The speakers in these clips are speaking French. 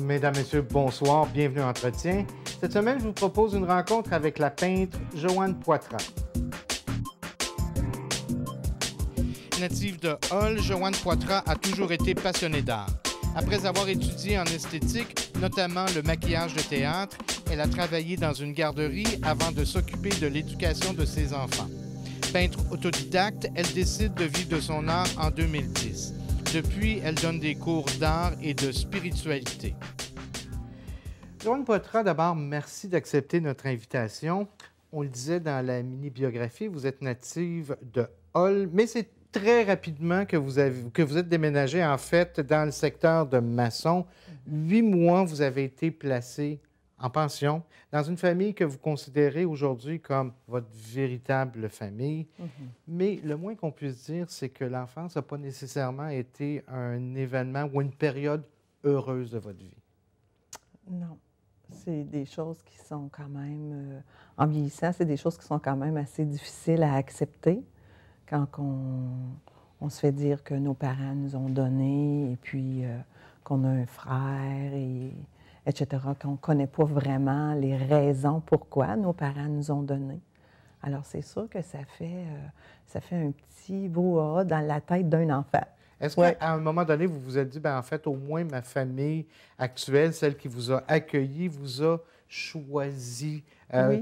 Mesdames, Messieurs, bonsoir, bienvenue à Entretien. Cette semaine, je vous propose une rencontre avec la peintre Joanne Poitras. Native de Hull, Joanne Poitras a toujours été passionnée d'art. Après avoir étudié en esthétique, notamment le maquillage de théâtre, elle a travaillé dans une garderie avant de s'occuper de l'éducation de ses enfants. Peintre autodidacte, elle décide de vivre de son art en 2010. Depuis, elle donne des cours d'art et de spiritualité. Joanne Poitras, d'abord, merci d'accepter notre invitation. On le disait dans la mini-biographie, vous êtes native de Hull, mais c'est très rapidement que vous êtes déménagée, en fait, dans le secteur de Masson. 8 mois, vous avez été placée en pension dans une famille que vous considérez aujourd'hui comme votre véritable famille. Mais le moins qu'on puisse dire, c'est que l'enfance n'a pas nécessairement été un événement ou une période heureuse de votre vie. Non. C'est des choses qui sont quand même, en vieillissant, c'est des choses qui sont quand même assez difficiles à accepter quand on se fait dire que nos parents nous ont donné et puis qu'on a un frère, etc., qu'on ne connaît pas vraiment les raisons pourquoi nos parents nous ont donné. Alors, c'est sûr que ça fait un petit brouhaha dans la tête d'un enfant. Est-ce qu'à un moment donné, vous vous êtes dit, bien, en fait, au moins ma famille actuelle, celle qui vous a accueilli, vous a choisi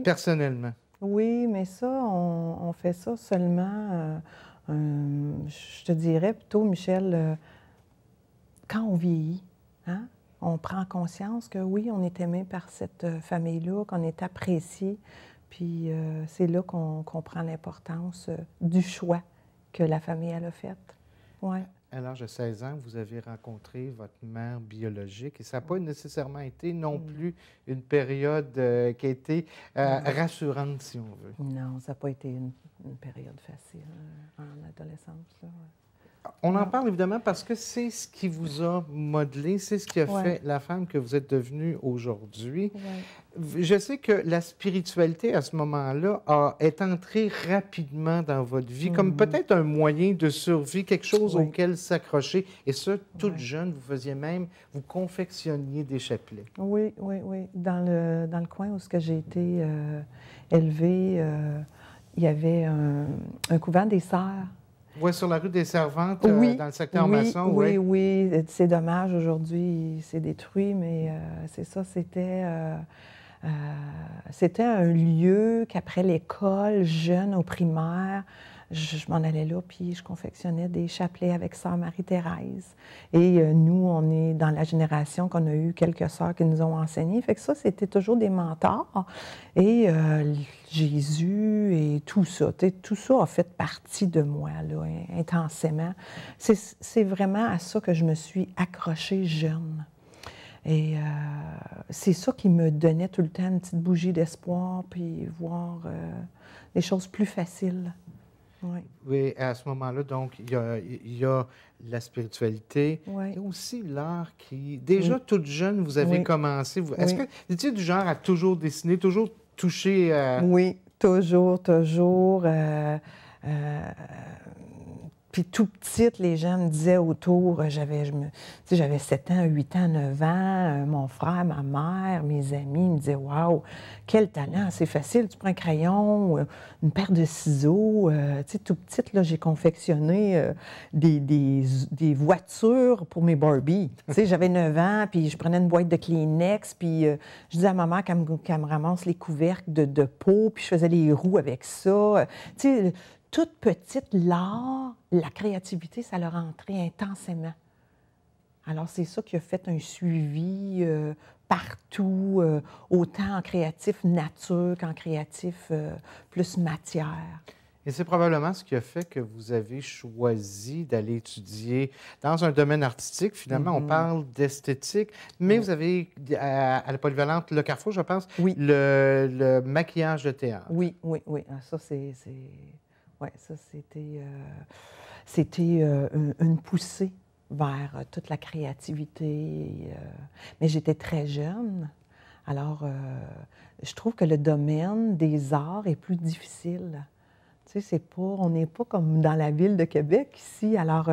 personnellement? Oui, mais ça, on fait ça seulement, je te dirais plutôt, Michel, quand on vieillit, hein? On prend conscience que oui, on est aimé par cette famille-là, qu'on est apprécié, puis c'est là qu'on comprend l'importance du choix que la famille elle a fait. Ouais. À l'âge de 16 ans, vous avez rencontré votre mère biologique et ça n'a pas nécessairement été non plus une période qui a été rassurante, si on veut. Non, ça n'a pas été une période facile en adolescence. Là, On en parle évidemment parce que c'est ce qui vous a modelé, c'est ce qui a fait la femme que vous êtes devenue aujourd'hui. Je sais que la spiritualité, à ce moment-là, est entrée rapidement dans votre vie, comme peut-être un moyen de survie, quelque chose auquel s'accrocher. Et ça, toute jeune, vous faisiez même, vous confectionniez des chapelets. Oui, oui, oui. Dans le coin où j'ai été élevée, il y avait un couvent des Sœurs. Oui, sur la rue des Servantes, dans le secteur Masson. Oui, oui. C'est dommage, aujourd'hui, c'est détruit, mais c'est ça, c'était un lieu qu'après l'école, jeune, au primaire, je m'en allais là, puis je confectionnais des chapelets avec Sœur Marie-Thérèse. Et nous, on est dans la génération qu'on a eu quelques sœurs qui nous ont enseigné. Fait que ça, c'était toujours des mentors. Et Jésus et tout ça a fait partie de moi, là, intensément. C'est vraiment à ça que je me suis accrochée jeune. Et c'est ça qui me donnait tout le temps une petite bougie d'espoir, puis voir des choses plus faciles. Oui, à ce moment-là, donc, il y a la spiritualité. Il y a aussi l'art qui... Déjà, toute jeune, vous avez commencé... Est-ce que vous étiez du genre à toujours dessiner, toujours toucher... Oui, toujours. Puis tout petite, les gens me disaient autour, j'avais 7 ans, 8 ans, 9 ans, mon frère, ma mère, mes amis me disaient « Wow, quel talent, c'est facile, tu prends un crayon, une paire de ciseaux. » Tu sais, tout petite, là, j'ai confectionné des voitures pour mes Barbie. Tu sais, j'avais 9 ans, puis je prenais une boîte de Kleenex, puis je disais à ma mère qu'elle me ramasse les couvercles de peau, puis je faisais les roues avec ça. Tu sais, toute petite, l'art, la créativité, ça leur rentrait intensément. Alors, c'est ça qui a fait un suivi partout, autant en créatif nature qu'en créatif plus matière. Et c'est probablement ce qui a fait que vous avez choisi d'aller étudier dans un domaine artistique. Finalement, on parle d'esthétique, mais vous avez, à la polyvalente Le Carrefour, je pense, le maquillage de théâtre. Oui. Ça, c'était une poussée vers toute la créativité. Mais j'étais très jeune. Alors, je trouve que le domaine des arts est plus difficile. Tu sais, on n'est pas comme dans la ville de Québec ici. Alors,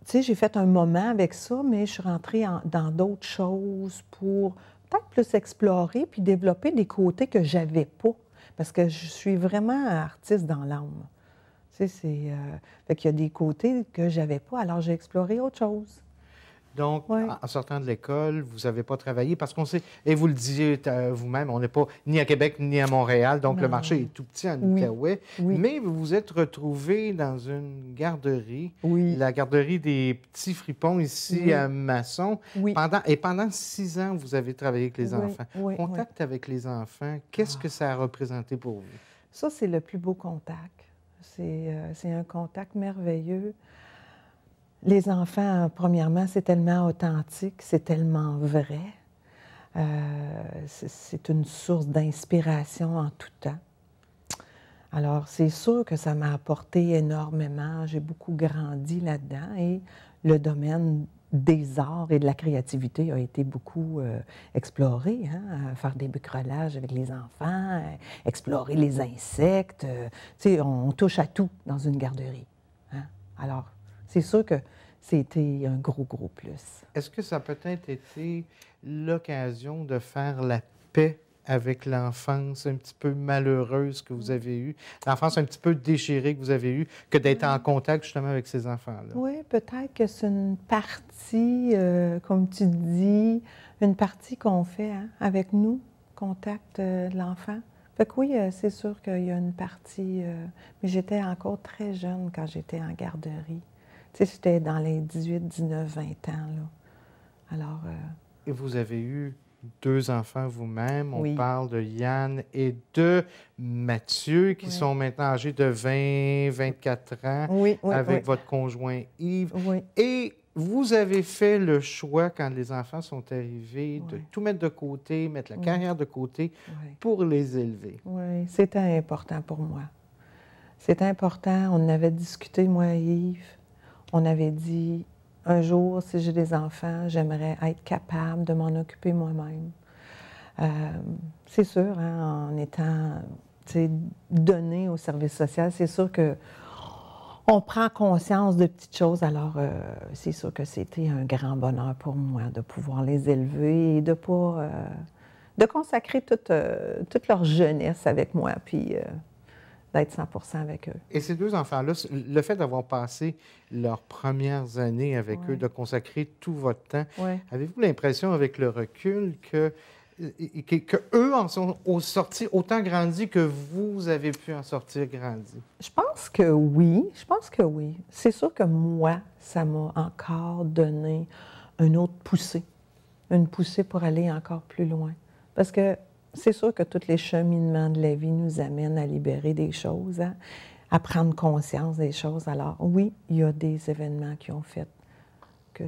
tu sais, j'ai fait un moment avec ça, mais je suis rentrée dans d'autres choses pour peut-être plus explorer puis développer des côtés que j'avais pas. Parce que je suis vraiment artiste dans l'âme. Tu sais, fait qu'il y a des côtés que j'avais pas, alors j'ai exploré autre chose. Donc, Oui, en sortant de l'école, vous n'avez pas travaillé parce qu'on sait, et vous le disiez vous-même, on n'est pas ni à Québec ni à Montréal, donc le marché non. est tout petit en Oui, Outaouais, oui, mais vous vous êtes retrouvé dans une garderie, oui, la garderie des petits fripons ici oui, à Masson. oui, Pendant 6 ans, vous avez travaillé avec les oui, enfants. oui, oui. Contact avec les enfants, qu'est-ce Ah, que ça a représenté pour vous? ça, c'est le plus beau contact. C'est un contact merveilleux. Les enfants, premièrement, c'est tellement authentique, c'est tellement vrai. C'est une source d'inspiration en tout temps. Alors, c'est sûr que ça m'a apporté énormément. J'ai beaucoup grandi là-dedans et le domaine des arts et de la créativité a été beaucoup exploré. Hein? Faire des bricolage avec les enfants, explorer les insectes. Tu sais, on touche à tout dans une garderie. Hein? Alors, c'est sûr que c'était un gros, gros plus. Est-ce que ça a peut-être été l'occasion de faire la paix avec l'enfance un petit peu malheureuse que vous avez eue, l'enfance un petit peu déchirée que vous avez eue, que d'être en contact justement avec ces enfants-là? Oui, peut-être que c'est une partie, comme tu dis, une partie qu'on fait hein, avec nous, contact de l'enfant. Fait que oui, c'est sûr qu'il y a une partie, mais j'étais encore très jeune quand j'étais en garderie. Tu sais, j'étais dans les 18, 19, 20 ans, là. Alors, Et vous avez eu 2 enfants vous-même. On oui, parle de Yann et de Mathieu, qui oui, sont maintenant âgés de 20, 24 ans, oui, oui, oui, avec votre conjoint Yves. oui, Et vous avez fait le choix, quand les enfants sont arrivés, de oui, tout mettre de côté, mettre la oui, carrière de côté oui, pour les élever. oui, c'était important pour moi. C'était important, on en avait discuté, moi et Yves. On avait dit, un jour, si j'ai des enfants, j'aimerais être capable de m'en occuper moi-même. Euh, c'est sûr, hein, en étant tu sais, donné au service social, c'est sûr que on prend conscience de petites choses. Alors, c'est sûr que c'était un grand bonheur pour moi de pouvoir les élever et de pas de consacrer toute leur jeunesse avec moi, puis d'être 100% avec eux. Et ces 2 enfants-là, le fait d'avoir passé leurs premières années avec eux, Oui, de consacrer tout votre temps, oui. avez-vous l'impression, avec le recul, que eux en sont sortis autant grandis que vous avez pu en sortir grandis? Je pense que oui. Je pense que oui. C'est sûr que moi, ça m'a encore donné une autre poussée. Une poussée pour aller encore plus loin. Parce que c'est sûr que tous les cheminements de la vie nous amènent à libérer des choses, hein, à prendre conscience des choses. Alors oui, il y a des événements qui ont fait que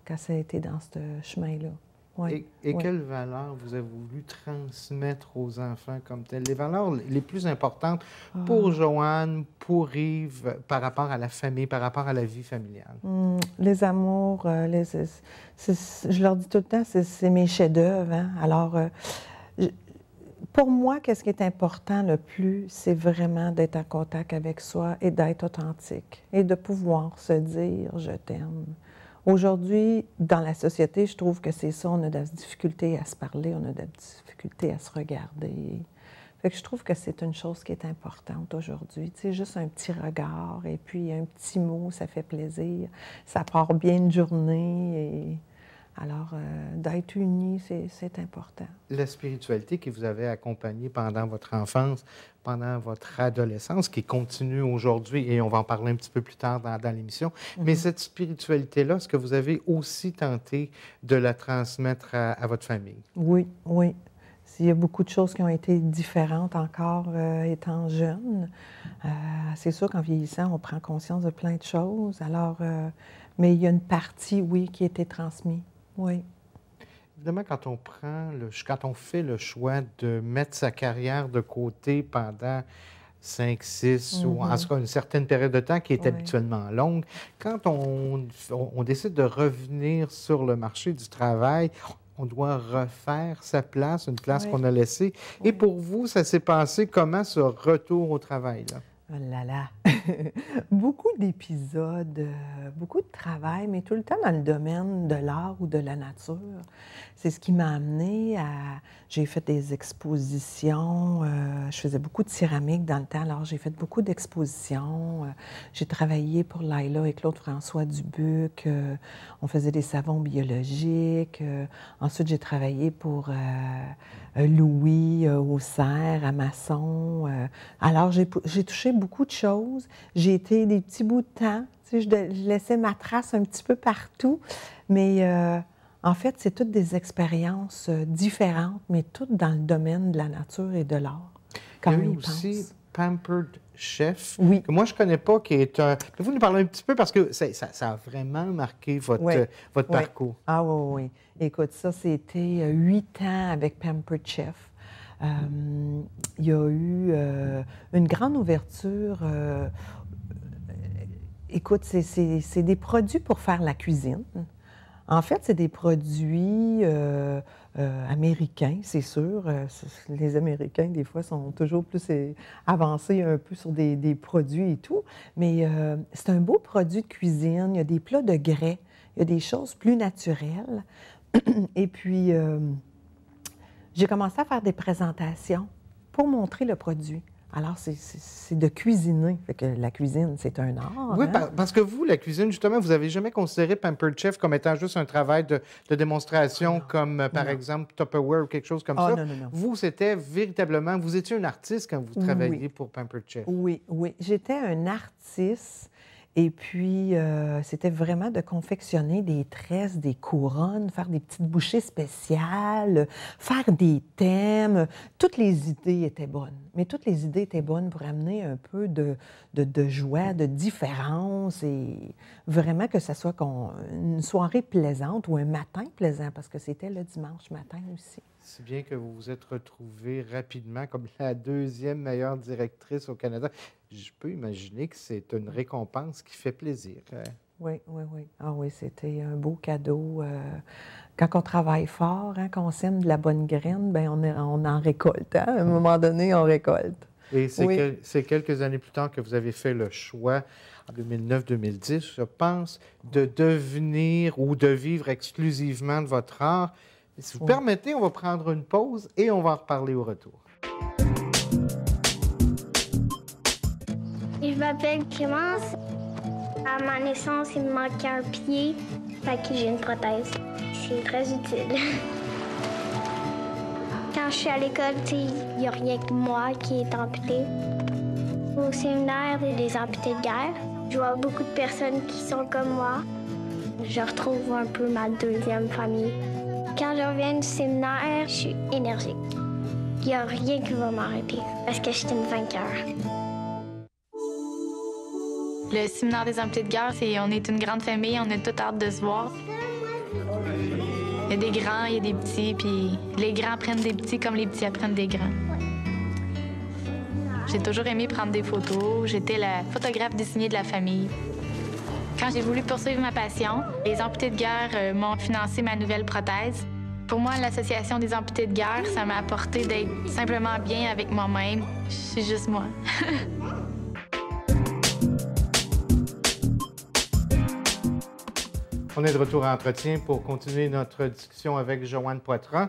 que ça a été dans ce chemin-là. Oui, Et oui. quelles valeurs vous avez voulu transmettre aux enfants comme telles? Les valeurs les plus importantes pour Ah. Joanne, pour Yves, par rapport à la famille, par rapport à la vie familiale? Les amours, je leur dis tout le temps, c'est mes chefs-d'œuvre. Hein? Alors, je- pour moi, qu'est-ce qui est important le plus, c'est vraiment d'être en contact avec soi et d'être authentique et de pouvoir se dire je t'aime. Aujourd'hui, dans la société, je trouve que c'est ça, on a de la difficulté à se parler, on a de la difficulté à se regarder. Fait que je trouve que c'est une chose qui est importante aujourd'hui. Tu sais, juste un petit regard et puis un petit mot, ça fait plaisir. Ça part bien une journée. Et alors, d'être unis, c'est important. La spiritualité qui vous avait accompagné pendant votre enfance, pendant votre adolescence, qui continue aujourd'hui, et on va en parler un petit peu plus tard dans l'émission, mais cette spiritualité-là, est-ce que vous avez aussi tenté de la transmettre à votre famille? Oui, oui. Il y a beaucoup de choses qui ont été différentes encore étant jeune. C'est sûr qu'en vieillissant, on prend conscience de plein de choses. Alors, mais il y a une partie, oui, qui a été transmise. Oui. Évidemment, quand on fait le choix de mettre sa carrière de côté pendant 5, 6 ou en tout cas une certaine période de temps qui est Oui. habituellement longue, quand on décide de revenir sur le marché du travail, on doit refaire sa place, une place Oui. qu'on a laissée. Oui. Et pour vous, ça s'est passé comment ce retour au travail-là? Oh là là! Beaucoup d'épisodes, beaucoup de travail, mais tout le temps dans le domaine de l'art ou de la nature. C'est ce qui m'a amenée à... J'ai fait des expositions, je faisais beaucoup de céramique dans le temps, alors j'ai fait beaucoup d'expositions. J'ai travaillé pour Laila et Claude François Dubuc. On faisait des savons biologiques. Ensuite, j'ai travaillé pour Louis Auxerre, à Masson. Alors, j'ai touché beaucoup de choses. J'ai été des petits bouts de temps. Tu sais, je laissais ma trace un petit peu partout. Mais en fait, c'est toutes des expériences différentes, mais toutes dans le domaine de la nature et de l'art. Il y a eu aussi Pampered Chef, oui. que moi, je ne connais pas, qui est un... Pouvez-vous nous parler un petit peu, parce que ça a vraiment marqué votre parcours. Ah oui, oui. Écoute, ça, c'était 8 ans avec Pampered Chef. Il y a eu une grande ouverture. Écoute, c'est des produits pour faire la cuisine. En fait, c'est des produits américains, c'est sûr. Les Américains, des fois, sont toujours plus avancés un peu sur des produits et tout. Mais c'est un beau produit de cuisine. Il y a des plats de grès. Il y a des choses plus naturelles. Et puis, j'ai commencé à faire des présentations pour montrer le produit. Alors, c'est de cuisiner. Fait que la cuisine, c'est un art. Oui, hein? parce que vous, la cuisine, justement, vous n'avez jamais considéré Pampered Chef comme étant juste un travail de démonstration, comme, par exemple, Tupperware ou quelque chose comme ça. Non, non, non. Vous, c'était véritablement... Vous étiez un artiste quand vous travailliez pour Pampered Chef. Oui, oui. J'étais un artiste. Et puis, c'était vraiment de confectionner des tresses, des couronnes, faire des petites bouchées spéciales, faire des thèmes. Toutes les idées étaient bonnes. Mais toutes les idées étaient bonnes pour amener un peu de joie, de différence et vraiment que ça soit une soirée plaisante ou un matin plaisant, parce que c'était le dimanche matin aussi. Si bien que vous vous êtes retrouvée rapidement comme la deuxième meilleure directrice au Canada. Je peux imaginer que c'est une récompense qui fait plaisir. Oui, oui, oui. Ah oui, c'était un beau cadeau. Quand on travaille fort, hein, quand on sème de la bonne graine, bien, on en récolte. Hein? À un moment donné, on récolte. Et c'est quelques années plus tard que vous avez fait le choix, en 2009-2010, je pense, de devenir ou de vivre exclusivement de votre art. Si vous permettez, on va prendre une pause et on va en reparler au retour. Je m'appelle Clémence. À ma naissance, il me manquait un pied, fait que j'ai une prothèse. C'est très utile. Quand je suis à l'école, il n'y a rien que moi qui est amputé. Au séminaire, il y a des amputés de guerre. Je vois beaucoup de personnes qui sont comme moi. Je retrouve un peu ma deuxième famille. Quand je reviens du séminaire, je suis énergique. Il n'y a rien qui va m'arrêter parce que je suis une vainqueur. Le séminaire des amputés de guerre, on est une grande famille, on a toute hâte de se voir. Il y a des grands, il y a des petits, puis les grands prennent des petits comme les petits apprennent des grands. J'ai toujours aimé prendre des photos. J'étais la photographe désignée de la famille. Quand j'ai voulu poursuivre ma passion, les amputés de guerre m'ont financé ma nouvelle prothèse. Pour moi, l'Association des amputés de guerre, ça m'a apporté d'être simplement bien avec moi-même. Je suis juste moi. On est de retour à Entretien pour continuer notre discussion avec Joanne Poitras.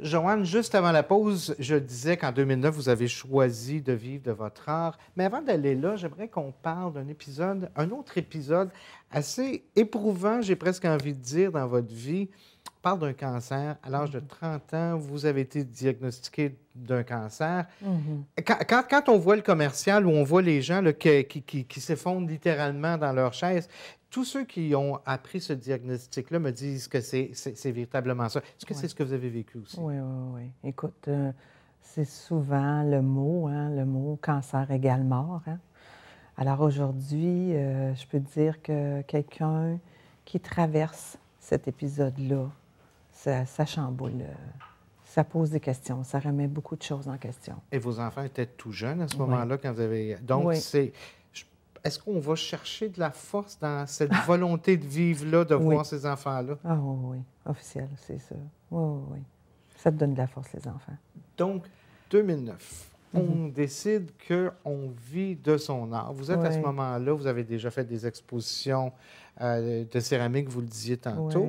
Joanne, juste avant la pause, je disais qu'en 2009, vous avez choisi de vivre de votre art. Mais avant d'aller là, j'aimerais qu'on parle d'un épisode, un autre épisode assez éprouvant, j'ai presque envie de dire, dans votre vie. On parle d'un cancer. À l'âge de 30 ans, vous avez été diagnostiqué d'un cancer. Quand on voit le commercial, où on voit les gens là, qui s'effondrent littéralement dans leur chaise, tous ceux qui ont appris ce diagnostic-là me disent que c'est véritablement ça. Est-ce que c'est ce que vous avez vécu aussi? Oui, oui, oui. Écoute, c'est souvent le mot cancer égale mort. Hein? Alors aujourd'hui, je peux dire que quelqu'un qui traverse cet épisode-là, ça chamboule, ça pose des questions, ça remet beaucoup de choses en question. Et vos enfants étaient tout jeunes à ce moment-là quand vous avez... Donc, est-ce qu'on va chercher de la force dans cette volonté de vivre-là, de voir ces enfants-là? Ah oui, officiel, c'est ça. Oui, oui, oui. Ça te donne de la force, les enfants. Donc, 2009, on décide qu'on vit de son art. Vous êtes à ce moment-là, vous avez déjà fait des expositions de céramique, vous le disiez tantôt,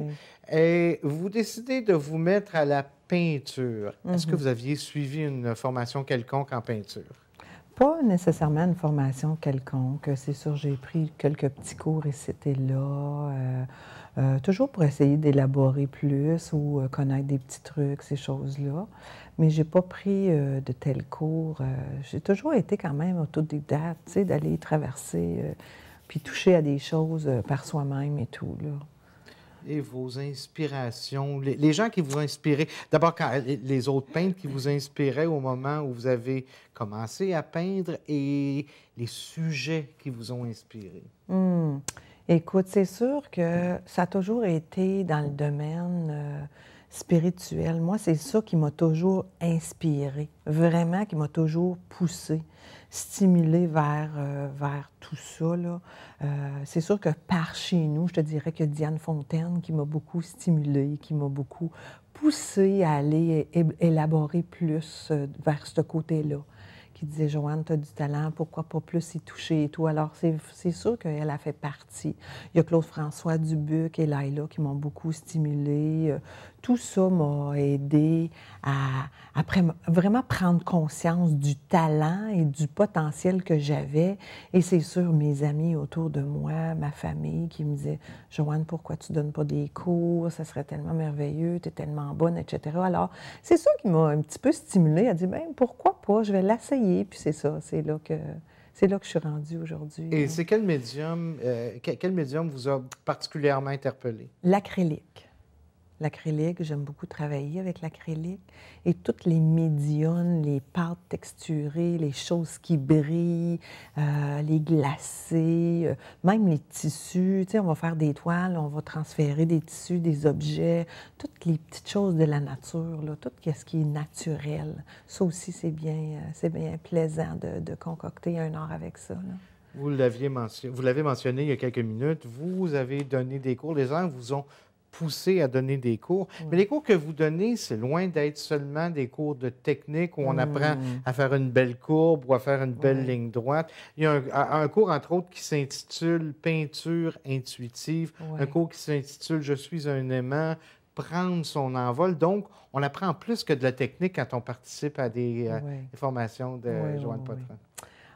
et vous décidez de vous mettre à la peinture. Est-ce que vous aviez suivi une formation quelconque en peinture? Pas nécessairement une formation quelconque. C'est sûr, j'ai pris quelques petits cours ici et là, toujours pour essayer d'élaborer plus ou connaître des petits trucs, ces choses-là. Mais j'ai pas pris de tels cours. J'ai toujours été quand même autodidacte, tu sais, d'aller traverser puis toucher à des choses par soi-même et tout, là. Et vos inspirations, les gens qui vous ont inspiré, d'abord les autres peintres qui vous inspiraient au moment où vous avez commencé à peindre et les sujets qui vous ont inspiré. Écoute, c'est sûr que ça a toujours été dans le domaine spirituel. Moi, c'est ça qui m'a toujours inspiré, vraiment qui m'a toujours poussé, stimulé vers tout ça, là. C'est sûr que par chez nous, je te dirais que Diane Fontaine qui m'a beaucoup stimulée, qui m'a beaucoup poussée à aller élaborer plus vers ce côté-là. Qui disait, Joanne, tu as du talent, pourquoi pas plus y toucher et tout. Alors, c'est sûr qu'elle a fait partie. Il y a Claude-François Dubuc et Laila qui m'ont beaucoup stimulée. Tout ça m'a aidé à vraiment prendre conscience du talent et du potentiel que j'avais. Et c'est sûr, mes amis autour de moi, ma famille, qui me disaient, Joanne, pourquoi tu ne donnes pas des cours? Ça serait tellement merveilleux, tu es tellement bonne, etc. Alors, c'est ça qui m'a un petit peu stimulée à dire, bien, pourquoi pas? Je vais l'essayer. Puis c'est ça, c'est là que je suis rendue aujourd'hui. Et c'est quel médium vous a particulièrement interpellé? L'acrylique. L'acrylique, j'aime beaucoup travailler avec l'acrylique. Et toutes les médiums, les pâtes texturées, les choses qui brillent, les glacés, même les tissus. Tu sais, on va faire des toiles, on va transférer des tissus, des objets, toutes les petites choses de la nature, là, tout ce qui est naturel. Ça aussi, c'est bien plaisant de concocter un art avec ça, là. Vous l'avez mentionné il y a quelques minutes, vous avez donné des cours, les gens vous ont poussé à donner des cours. Oui. Mais les cours que vous donnez, c'est loin d'être seulement des cours de technique où on apprend à faire une belle courbe ou à faire une belle ligne droite. Il y a un cours, entre autres, qui s'intitule « Peinture intuitive », un cours qui s'intitule « Je suis un aimant », prendre son envol. Donc, on apprend plus que de la technique quand on participe à des formations de Joanne Poitras.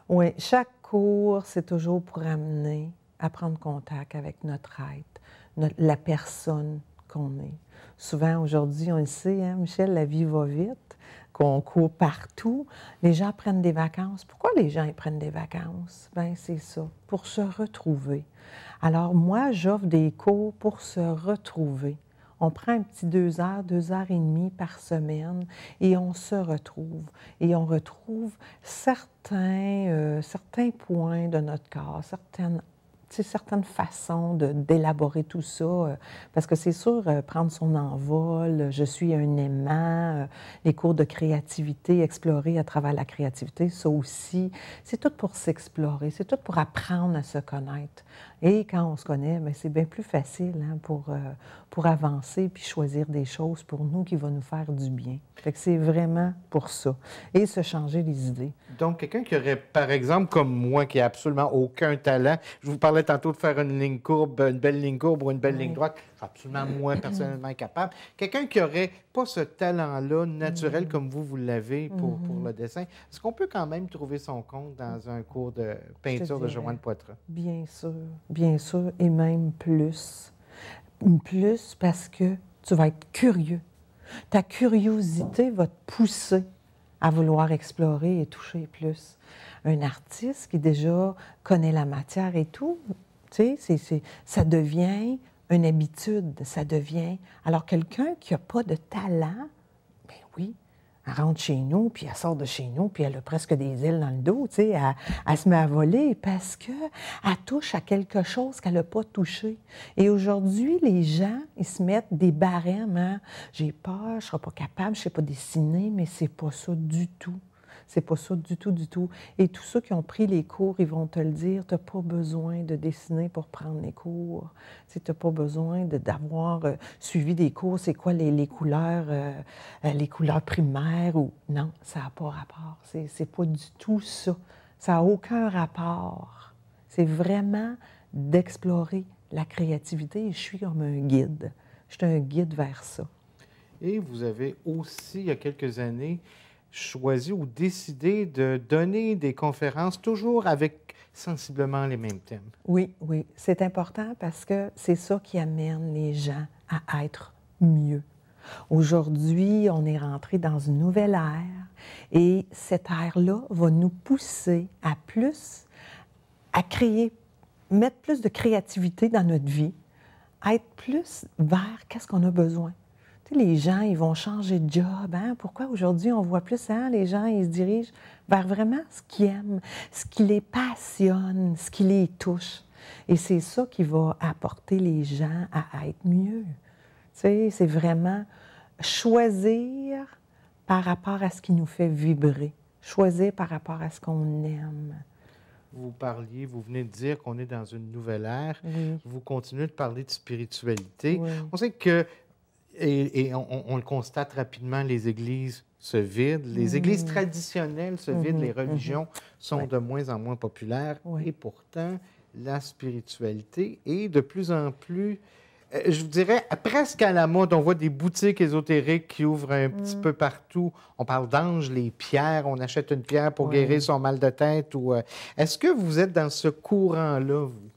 Oui, chaque cours, c'est toujours pour amener à prendre contact avec notre être, la personne qu'on est. Souvent, aujourd'hui, on le sait, hein, Michel, la vie va vite, qu'on court partout. Les gens prennent des vacances. Pourquoi les gens ils prennent des vacances? Bien, c'est ça, pour se retrouver. Alors, moi, j'offre des cours pour se retrouver. On prend un petit 2 heures et demie par semaine et on se retrouve. Et on retrouve certains points de notre corps, certaines façons d'élaborer tout ça, parce que c'est sûr, prendre son envol, je suis un aimant, les cours de créativité, explorer à travers la créativité, ça aussi, c'est tout pour s'explorer, c'est tout pour apprendre à se connaître. Et quand on se connaît, bien, c'est bien plus facile hein, pour avancer puis choisir des choses pour nous qui vont nous faire du bien. Fait que c'est vraiment pour ça. Et se changer les idées. Donc, quelqu'un qui aurait, par exemple, comme moi, qui n'a absolument aucun talent, je vous parlais tantôt de faire une ligne courbe, une belle ligne courbe ou une belle ligne droite, je suis absolument, moi, personnellement incapable. Quelqu'un qui n'aurait pas ce talent-là naturel comme vous l'avez pour le dessin, est-ce qu'on peut quand même trouver son compte dans un cours de peinture de Joanne Poitras? Bien sûr, et même plus. Plus parce que tu vas être curieux. Ta curiosité va te pousser à vouloir explorer et toucher plus. Un artiste qui déjà connaît la matière et tout, tu sais, ça devient une habitude, ça devient... Alors, quelqu'un qui n'a pas de talent, bien oui, elle rentre chez nous, puis elle sort de chez nous, puis elle a presque des ailes dans le dos, tu sais, elle se met à voler parce qu'elle touche à quelque chose qu'elle n'a pas touché. Et aujourd'hui, les gens, ils se mettent des barèmes, hein? J'ai peur, je ne serai pas capable, je ne sais pas dessiner, mais c'est pas ça du tout. C'est pas ça du tout, du tout. Et tous ceux qui ont pris les cours, ils vont te le dire, tu n'as pas besoin de dessiner pour prendre les cours. Tu n'as pas besoin d'avoir suivi des cours, c'est quoi les couleurs primaires. Ou... Non, ça n'a pas rapport. C'est pas du tout ça. Ça n'a aucun rapport. C'est vraiment d'explorer la créativité et je suis comme un guide. Je suis un guide vers ça. Et vous avez aussi, il y a quelques années, choisi ou décidé de donner des conférences toujours avec sensiblement les mêmes thèmes. Oui, oui. C'est important parce que c'est ça qui amène les gens à être mieux. Aujourd'hui, on est rentré dans une nouvelle ère et cette ère-là va nous pousser à créer, mettre plus de créativité dans notre vie, à être plus vers qu'est-ce qu'on a besoin. Tu sais, les gens, ils vont changer de job. Hein? Pourquoi aujourd'hui, on voit plus, hein, les gens, ils se dirigent vers vraiment ce qu'ils aiment, ce qui les passionne, ce qui les touche. Et c'est ça qui va apporter les gens à être mieux. Tu sais, c'est vraiment choisir par rapport à ce qui nous fait vibrer, choisir par rapport à ce qu'on aime. Vous venez de dire qu'on est dans une nouvelle ère. Oui. Vous continuez de parler de spiritualité. Oui. On sait que, et on le constate rapidement, les églises se vident, les églises traditionnelles se vident, les religions sont de moins en moins populaires. Et pourtant, la spiritualité est de plus en plus, je vous dirais, presque à la mode. On voit des boutiques ésotériques qui ouvrent un petit peu partout. On parle d'anges, les pierres. On achète une pierre pour guérir son mal de tête. Est-ce que vous êtes dans ce courant-là, vous?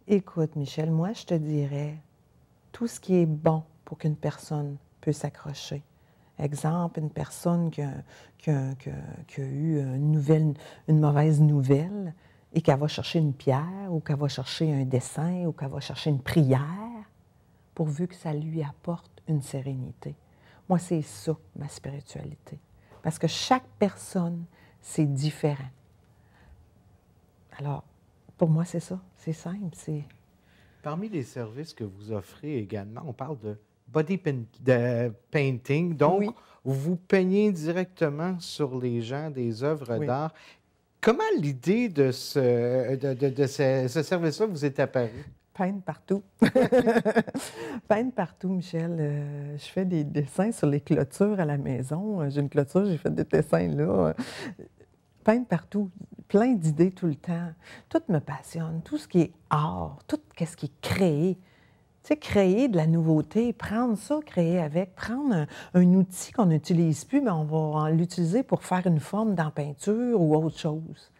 Écoute, Michel, moi, je te dirais tout ce qui est bon pour qu'une personne puisse s'accrocher. Exemple, une personne qui a eu une mauvaise nouvelle et qu'elle va chercher une pierre ou qu'elle va chercher un dessin ou qu'elle va chercher une prière, pourvu que ça lui apporte une sérénité. Moi, c'est ça, ma spiritualité. Parce que chaque personne, c'est différent. Alors, pour moi, c'est ça. C'est simple. Parmi les services que vous offrez également, on parle de painting. Donc, vous peignez directement sur les gens des œuvres d'art. Comment l'idée de ce service-là vous est apparue? Peindre partout. Peindre partout, Michel. Je fais des dessins sur les clôtures à la maison. J'ai une clôture, j'ai fait des dessins là. Peindre partout. Plein d'idées tout le temps. Tout me passionne. Tout ce qui est art, tout ce qui est créé. Tu sais, créer de la nouveauté, prendre ça, créer avec, prendre un outil qu'on n'utilise plus, mais on va l'utiliser pour faire une forme dans la peinture ou autre chose.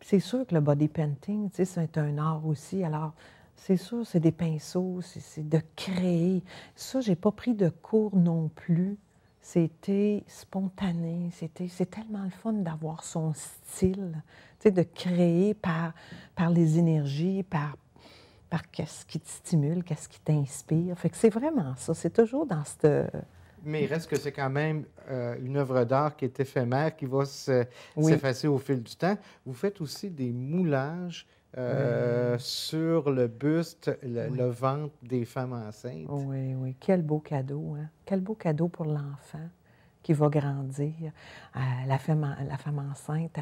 C'est sûr que le body painting, tu sais, c'est un art aussi. Alors, c'est sûr, c'est des pinceaux, c'est de créer. Ça, j'ai pas pris de cours non plus. C'était spontané. C'est tellement le fun d'avoir son style, tu sais, de créer par les énergies, par qu'est-ce qui te stimule, qu'est-ce qui t'inspire. Fait que c'est vraiment ça. C'est toujours dans cette... Mais il reste que c'est quand même une œuvre d'art qui est éphémère, qui va s'effacer au fil du temps. Vous faites aussi des moulages sur le buste, le ventre des femmes enceintes. Oui, oui. Quel beau cadeau, hein? Quel beau cadeau pour l'enfant qui va grandir. La femme enceinte,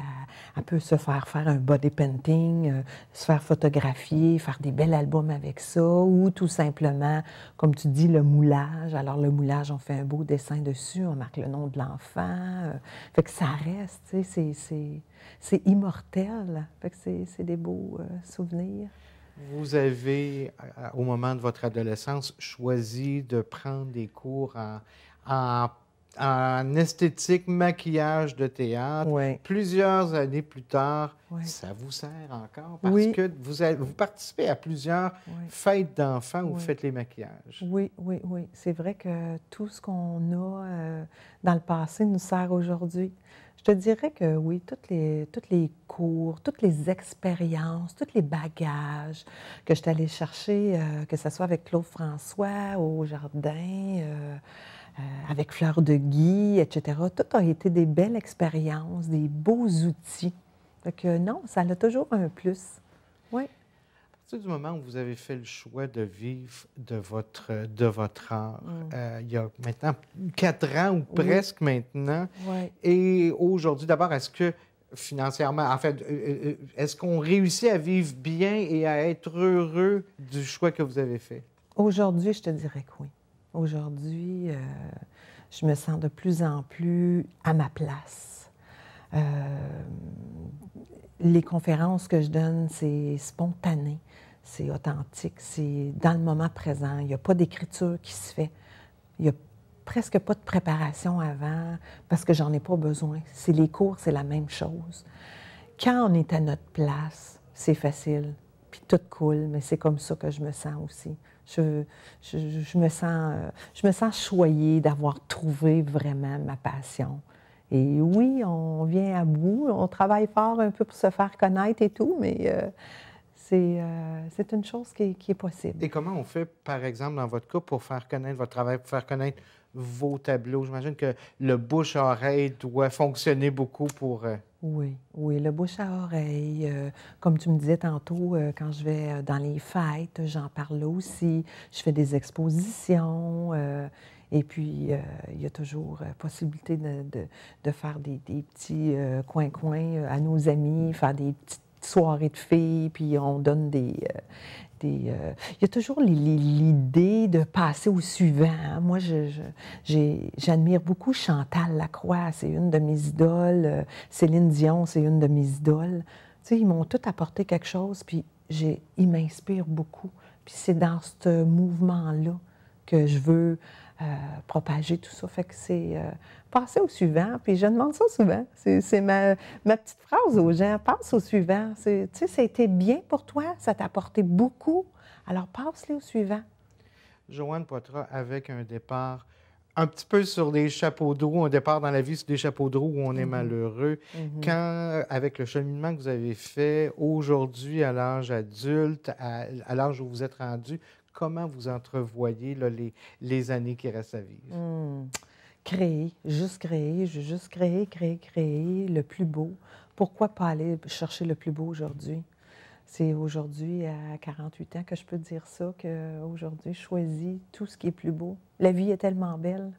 elle peut se faire un body painting, se faire photographier, faire des bels albums avec ça, ou tout simplement, comme tu dis, le moulage. Alors, le moulage, on fait un beau dessin dessus, on marque le nom de l'enfant. Fait que ça reste, tu sais, c'est immortel. Fait que c'est des beaux souvenirs. Vous avez, au moment de votre adolescence, choisi de prendre des cours en esthétique, maquillage de théâtre. Oui. Plusieurs années plus tard, ça vous sert encore parce que vous participez à plusieurs fêtes d'enfants où vous faites les maquillages. Oui, oui, oui. C'est vrai que tout ce qu'on a dans le passé nous sert aujourd'hui. Je te dirais que oui, tous les cours, toutes les expériences, tous les bagages que je suis allée chercher, que ce soit avec Claude François au jardin, avec Fleur de Guy, etc. Tout a été des belles expériences, des beaux outils. Fait que non, ça a toujours un plus. Oui. partir du moment où vous avez fait le choix de vivre de votre art, il y a maintenant 4 ans ou presque maintenant, et aujourd'hui, d'abord, est-ce que financièrement, en fait, est-ce qu'on réussit à vivre bien et à être heureux du choix que vous avez fait? Aujourd'hui, je te dirais que oui. Aujourd'hui, je me sens de plus en plus à ma place. Les conférences que je donne, c'est spontané, c'est authentique, c'est dans le moment présent. Il n'y a pas d'écriture qui se fait. Il n'y a presque pas de préparation avant parce que j'en ai pas besoin. C'est les cours, c'est la même chose. Quand on est à notre place, c'est facile, puis tout coule, mais c'est comme ça que je me sens aussi. Je me sens choyée d'avoir trouvé vraiment ma passion. Et oui, on vient à bout, on travaille fort un peu pour se faire connaître et tout, mais c'est une chose qui est possible. Et comment on fait, par exemple, dans votre cas, pour faire connaître votre travail, pour faire connaître vos tableaux? J'imagine que le bouche-à-oreille doit fonctionner beaucoup pour... Oui, le bouche à oreille. Comme tu me disais tantôt, quand je vais dans les fêtes, j'en parle aussi. Je fais des expositions. Et puis, il y a toujours possibilité de faire des petits coins-coins à nos amis, faire des petites soirées de filles, puis on donne il y a toujours l'idée de passer au suivant. Hein. Moi, j'admire beaucoup Chantal Lacroix, c'est une de mes idoles. Céline Dion, c'est une de mes idoles. Tu sais, ils m'ont tous apporté quelque chose, puis ils m'inspirent beaucoup. Puis c'est dans ce mouvement-là que je veux propager tout ça. Fait que c'est passer au suivant, puis je demande ça souvent. C'est ma petite phrase aux gens, passe au suivant. Tu sais, ça a été bien pour toi, ça t'a apporté beaucoup, alors passe-les au suivant. Joanne Poitras, avec un départ un petit peu sur des chapeaux de roue, un départ dans la vie sur des chapeaux de roue où on est malheureux. Quand, avec le cheminement que vous avez fait aujourd'hui à l'âge adulte, à l'âge où vous êtes rendu, comment vous entrevoyez là, les années qui restent à vivre? Créer, juste créer, créer le plus beau. Pourquoi pas aller chercher le plus beau aujourd'hui? C'est aujourd'hui, à 48 ans, que je peux dire ça, qu'aujourd'hui, je choisis tout ce qui est plus beau. La vie est tellement belle.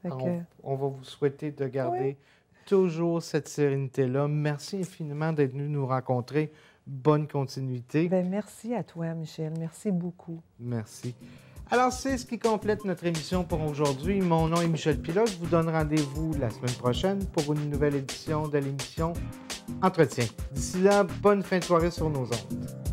On va vous souhaiter de garder toujours cette sérénité-là. Merci infiniment d'être venu nous rencontrer. Bonne continuité. Bien, merci à toi, Michel. Merci beaucoup. Merci. Alors, c'est ce qui complète notre émission pour aujourd'hui. Mon nom est Michel Pilote. Je vous donne rendez-vous la semaine prochaine pour une nouvelle édition de l'émission Entretien. D'ici là, bonne fin de soirée sur nos ondes.